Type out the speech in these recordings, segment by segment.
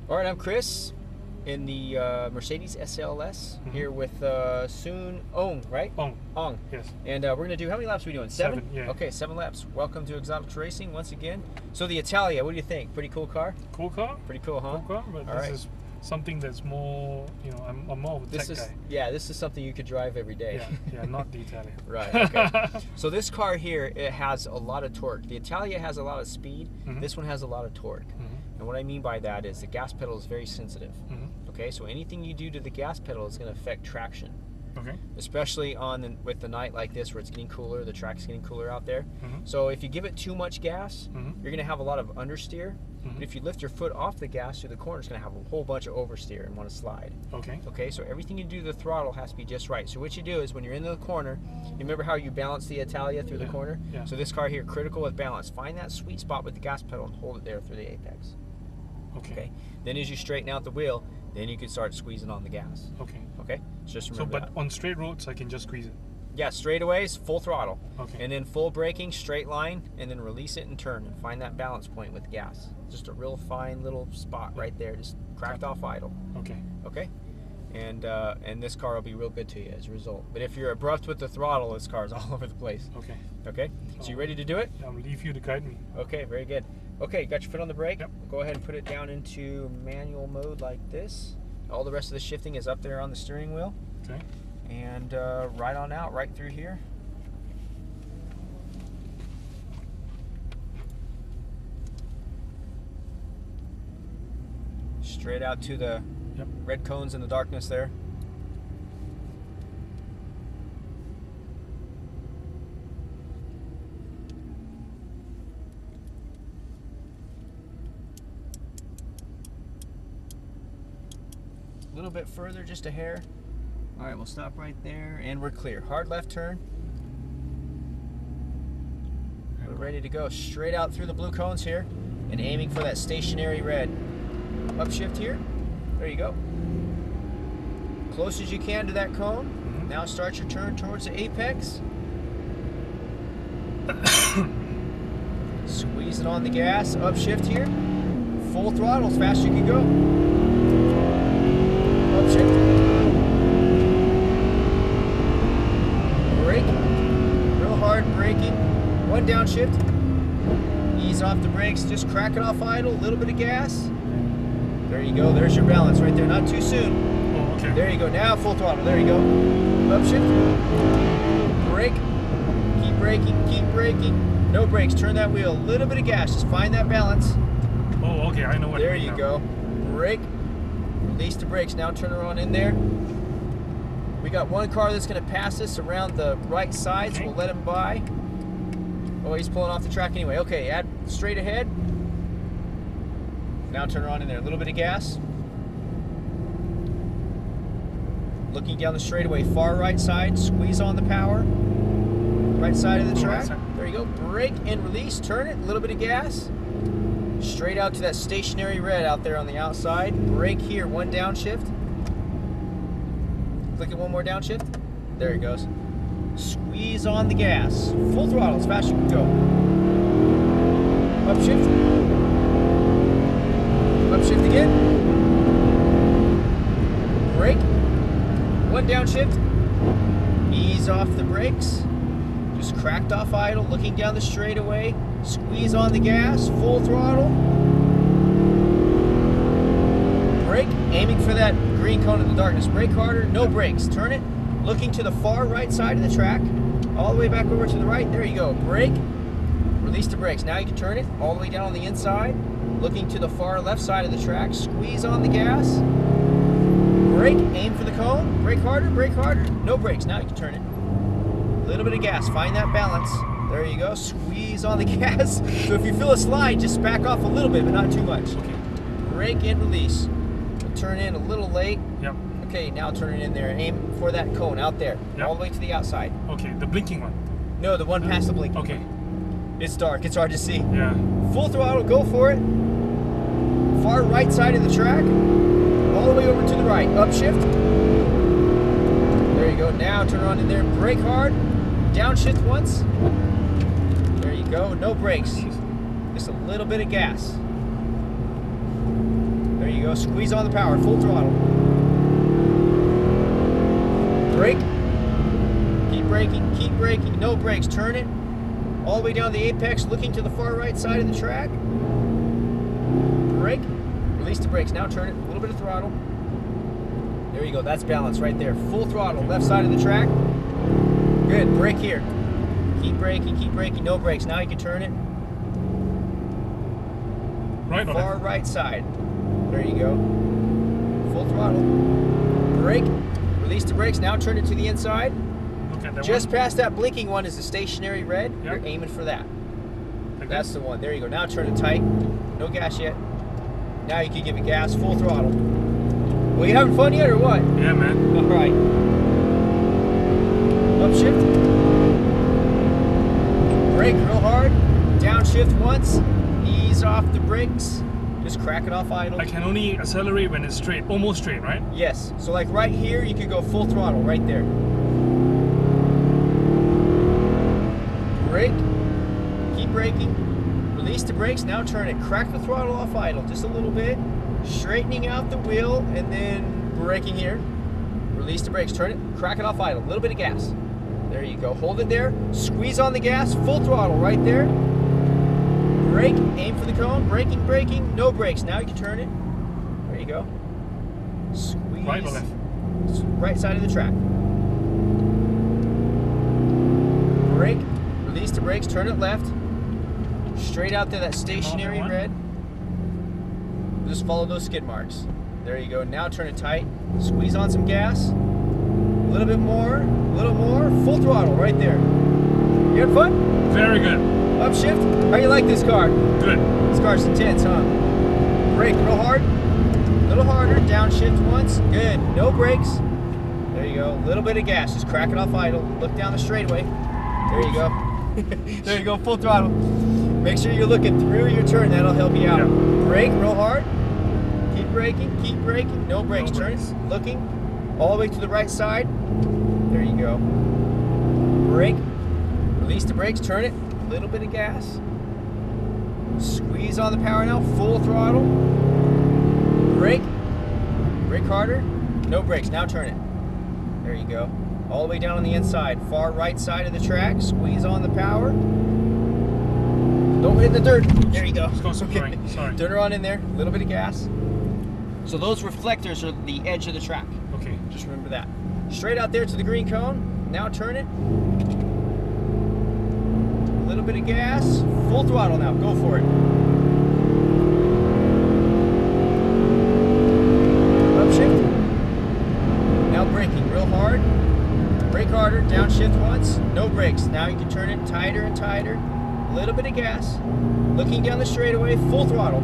All right, I'm Chris in the Mercedes SLS here with Soon Ong, right? Ong, yes. And we're going to do, how many laps are we doing? Seven? Yeah. Okay, 7 laps. Welcome to Exotics Racing once again. So the Italia, what do you think? Pretty cool car? Cool car? Pretty cool, huh? Cool car, but this is something that's more, you know, I'm more of a tech guy. Yeah, this is something you could drive every day. Yeah, not the Italia. Right, okay. So this car here, it has a lot of torque. The Italia has a lot of speed. This one has a lot of torque. And what I mean by that is the gas pedal is very sensitive. Okay, so anything you do to the gas pedal is going to affect traction. Okay. Especially with the night like this where it's getting cooler, the track's getting cooler out there. So if you give it too much gas, you're going to have a lot of understeer. But if you lift your foot off the gas through the corner, it's going to have a whole bunch of oversteer and want to slide. Okay. Okay, so everything you do to the throttle has to be just right. So what you do is when you're in the corner, you remember how you balance the Italia through the corner? Yeah. So this car here, critical with balance. Find that sweet spot with the gas pedal and hold it there through the apex. Okay. Then as you straighten out the wheel, then you can start squeezing on the gas. Okay. Okay? So just remember that. On straight roads, I can just squeeze it? Yeah, straightaways, full throttle. Okay. And then full braking, straight line, and then release it and turn and find that balance point with gas. Just a real fine little spot right there, just cracked off idle. Okay. Okay? And this car will be real good to you as a result. But if you're abrupt with the throttle, this car's all over the place. Okay. Okay? So you ready to do it? I'll leave you to guide me. Okay, very good. Okay, got your foot on the brake? Yep. Go ahead and put it down into manual mode like this. All the rest of the shifting is up there on the steering wheel. Okay. And right on out, right through here. Straight out to the red cones in the darkness there. A little bit further, just a hair. All right, we'll stop right there, and we're clear. Hard left turn. We're ready to go. Straight out through the blue cones here, and aiming for that stationary red. Upshift here. There you go. Close as you can to that cone. Now start your turn towards the apex. Squeeze it on the gas. Upshift here. Full throttle as fast as you can go. Upshift. Real hard braking. One downshift. Ease off the brakes. Just crack it off idle. A little bit of gas. There you go. There's your balance right there. Not too soon. Oh, okay. There you go. Now full throttle. There you go. Upshift. Brake. Keep braking. Keep braking. No brakes. Turn that wheel. A little bit of gas. Just find that balance. Oh, okay. I know what. There you go. Brake. Release the brakes. Now turn her on in there. We got one car that's going to pass us around the right side, so we'll let him by. Oh, he's pulling off the track anyway. Okay, add straight ahead. Now turn her on in there. A little bit of gas. Looking down the straightaway, far right side. Squeeze on the power. Right side of the track. There you go. Brake and release. Turn it. A little bit of gas. Straight out to that stationary red out there on the outside. Brake here. One downshift. Click it one more downshift. There it goes. Squeeze on the gas. Full throttle as fast as you can go. Upshift. Upshift again. Brake. One downshift. Ease off the brakes. Just cracked off idle. Looking down the straightaway. Squeeze on the gas. Full throttle. Brake. Aiming for that green cone in the darkness. Brake harder. No brakes. Turn it. Looking to the far right side of the track. All the way back over to the right. There you go. Brake. Release the brakes. Now you can turn it all the way down on the inside. Looking to the far left side of the track. Squeeze on the gas. Brake. Aim for the cone. Brake harder. Brake harder. No brakes. Now you can turn it. A little bit of gas. Find that balance. There you go. Squeeze on the gas. So if you feel a slide, just back off a little bit, but not too much. Okay. Brake and release. We'll turn in a little late. Yep. Okay, now turn it in there. Aim for that cone out there. Yep. All the way to the outside. Okay, the blinking one. No, the one past the blinking. Okay. It's dark. It's hard to see. Yeah. Full throttle. Go for it. Far right side of the track. All the way over to the right. Upshift. There you go. Now turn on in there. Brake hard. Downshift once. There you go. No brakes. Just a little bit of gas. There you go. Squeeze on the power. Full throttle. Brake. Keep braking. Keep braking. No brakes. Turn it. All the way down the apex, looking to the far right side of the track. Brake. Release the brakes. Now turn it. A little bit of throttle. There you go. That's balance right there. Full throttle. Left side of the track. Good. Brake here. Keep braking. Keep braking. No brakes. Now you can turn it. Right. Far right side. There you go. Full throttle. Brake. Release the brakes. Now turn it to the inside. Okay, that Just one. past that blinking one is the stationary red. Yep. You're aiming for that. Like That's this? the one. There you go. Now turn it tight. No gas yet. Now you can give it gas. Full throttle. Well, you having fun yet or what? Yeah, man. All right. Upshift. Brake real hard. Downshift once. Ease off the brakes. Just crack it off idle. I can only accelerate when it's straight, almost straight, right? Yes. So like right here, you could go full throttle right there. Brake. Keep braking. Release the brakes. Now turn it. Crack the throttle off idle just a little bit. Straightening out the wheel and then braking here. Release the brakes. Turn it. Crack it off idle. A little bit of gas. There you go. Hold it there. Squeeze on the gas. Full throttle right there. Brake. Aim for the cone. Braking, braking. No brakes. Now you can turn it. There you go. Squeeze. Right or left? Right side of the track. Brake. Release the brakes. Turn it left. Straight out to that stationary one. red. Just follow those skid marks. There you go. Now turn it tight. Squeeze on some gas. A little bit more. A little more. Full throttle right there. You having fun? Very good. Upshift. How you like this car? Good. This car's intense, huh? Brake real hard. A little harder. Downshift once. Good. No brakes. There you go. A little bit of gas. Just crack it off idle. Look down the straightaway. There you go. There you go. Full throttle. Make sure you're looking through your turn. That'll help you out. Yeah. Brake real hard. Keep braking. Keep braking. No brakes. No Turn brakes. it. Looking all the way to the right side. There you go. Brake. Release the brakes. Turn it. A little bit of gas. Squeeze on the power now. Full throttle. Brake. Brake harder. No brakes. Now turn it. There you go. All the way down on the inside. Far right side of the track. Squeeze on the power. Don't hit the dirt. There you go. Let's go some right. Sorry. Turn her on in there. A little bit of gas. So those reflectors are the edge of the track. Okay. Just remember that. Straight out there to the green cone. Now turn it. A little bit of gas. Full throttle now. Go for it. Upshift. Now braking real hard. Brake harder. Downshift once. No brakes. Now you can turn it tighter and tighter. A little bit of gas. Looking down the straightaway. Full throttle.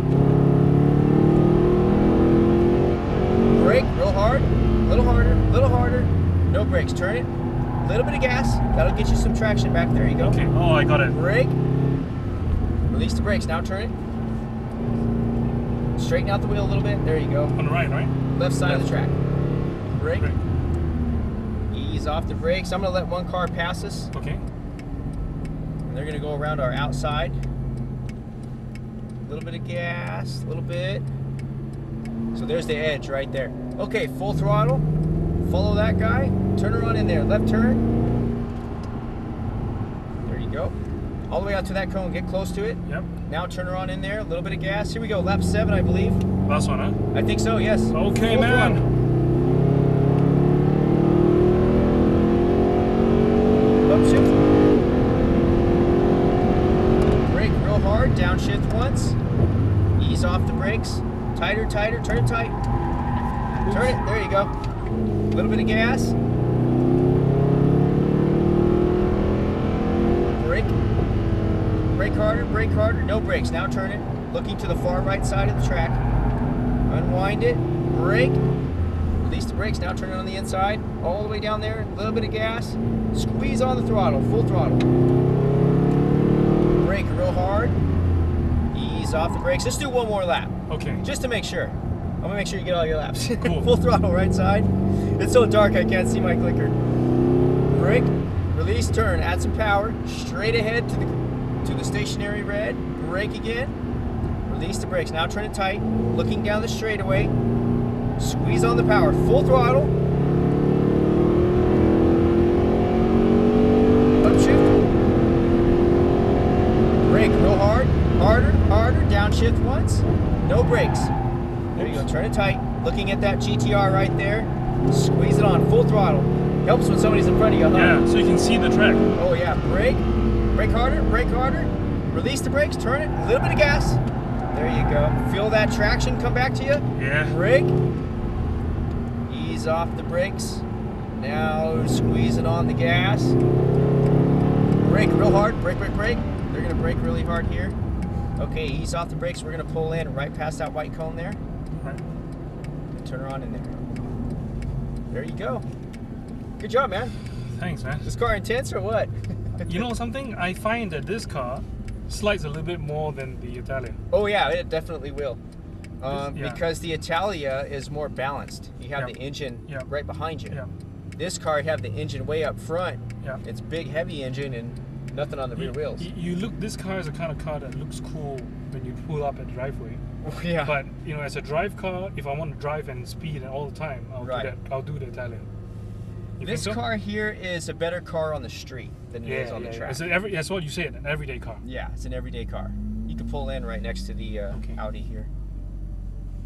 Brake real hard. A little harder. A little harder. No brakes. Turn it. A little bit of gas. That'll get you some traction back. There you go. Okay. Oh, I got it. Brake. Release the brakes. Now turn it. Straighten out the wheel a little bit. There you go. On the right, right? Left side of the track. Brake. Brake. Ease off the brakes. I'm going to let one car pass us. Okay. And they're going to go around our outside. A little bit of gas. A little bit. So there's the edge right there. Okay, full throttle. Follow that guy. Turn her on in there. Left turn. There you go. All the way out to that cone. Get close to it. Yep. Now turn her on in there. A little bit of gas. Here we go. Lap 7, I believe. Last one, huh? I think so, yes. Okay, Full man. Throttle. Upshift. Brake real hard. Downshift once. Ease off the brakes. Tighter, tighter. Turn it tight. Turn it. There you go. A little bit of gas. Brake. Brake harder, brake harder. No brakes. Now turn it. Looking to the far right side of the track. Unwind it. Brake. Release the brakes. Now turn it on the inside. All the way down there. A little bit of gas. Squeeze on the throttle. Full throttle. Brake real hard. Ease off the brakes. Let's do one more lap. Okay. Just to make sure. I'm gonna make sure you get all your laps. Cool. Full throttle, right side. It's so dark I can't see my clicker. Brake, release, turn, add some power. Straight ahead to the stationary red. Brake again. Release the brakes. Now turn it tight. Looking down the straightaway. Squeeze on the power. Full throttle. Upshift. Brake real hard. Harder, harder. Downshift once. No brakes. There you go. Turn it tight. Looking at that GTR right there. Squeeze it on. Full throttle. Helps when somebody's in front of you, huh? Yeah, so you can see the track. Oh yeah. Brake. Brake harder. Brake harder. Release the brakes. Turn it. A little bit of gas. There you go. Feel that traction come back to you? Yeah. Brake. Ease off the brakes. Now squeeze it on the gas. Brake real hard. Brake, brake, brake. They're going to brake really hard here. Okay, ease off the brakes. We're going to pull in right past that white cone there. Right. Turn her on in there. There you go. Good job, man. Thanks, man. This car intense or what? You know something? I find that this car slides a little bit more than the Italian. Oh yeah, it definitely will. Yeah. Because the Italia is more balanced. You have the engine right behind you. Yeah. This car, you have the engine way up front. Yeah. It's big, heavy engine and nothing on the rear wheels. You look. This car is the kind of car that looks cool when you pull up at the driveway. Yeah. But you know, as a drive car, if I want to drive and speed all the time, I'll do that. I'll do the Italian. This car here is a better car on the street than it is on the track. That's what you said, an everyday car. Yeah, it's an everyday car. You can pull in right next to the Audi here.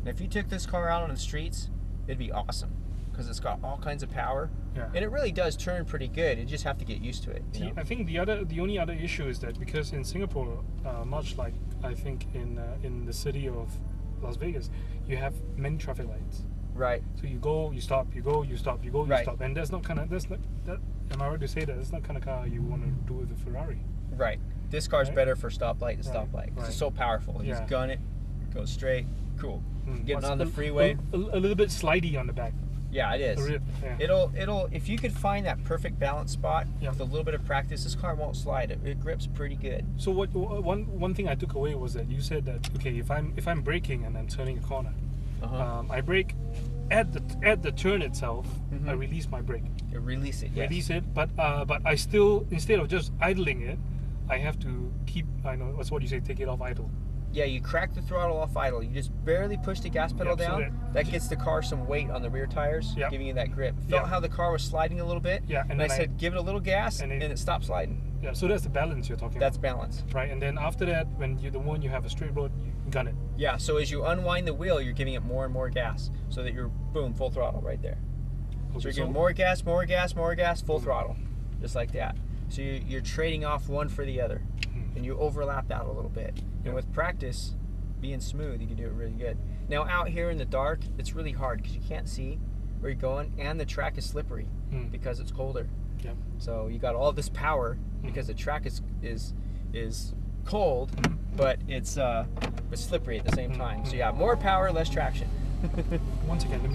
And if you took this car out on the streets, it'd be awesome because it's got all kinds of power. Yeah. And it really does turn pretty good. You just have to get used to it. You know? I think the only other issue is that because in Singapore, much like I think in the city of Las Vegas, you have many traffic lights. Right. So you go, you stop, you go, you stop, you go, you stop, and am I right to say that's not kind of car you want to do with a Ferrari? Right. This car's better for stoplight to stoplight. Right. It's so powerful. You just gun it, goes straight, cool. Getting on the freeway. A little bit slidey on the back. Yeah, it is. It'll if you could find that perfect balance spot with a little bit of practice, this car won't slide. It grips pretty good. So one thing I took away was that you said that okay, if I'm braking and I'm turning a corner, I brake at the turn itself. I release my brake. You release it. Yes. Release it, but I still, instead of just idling it, I have to keep. I know that's what you say. Take it off idle. Yeah, you crack the throttle off idle. You just barely push the gas pedal down. So that gets the car some weight on the rear tires, giving you that grip. Felt how the car was sliding a little bit. Yeah, and I said give it a little gas, and it stopped sliding. Yeah, so that's the balance you're talking about. That's balance. Right, and then after that, when you have a straight road, you gun it. Yeah, so as you unwind the wheel, you're giving it more and more gas, so that you're, boom, full throttle right there. Okay, so you're giving more gas, more gas, more gas, full throttle, just like that. So you're trading off one for the other, and you overlap that a little bit. And with practice, being smooth, you can do it really good. Now out here in the dark, it's really hard because you can't see where you're going, and the track is slippery because it's colder. Yeah. So you got all this power because the track is cold, but it's slippery at the same time. So yeah, more power, less traction. Once again, let me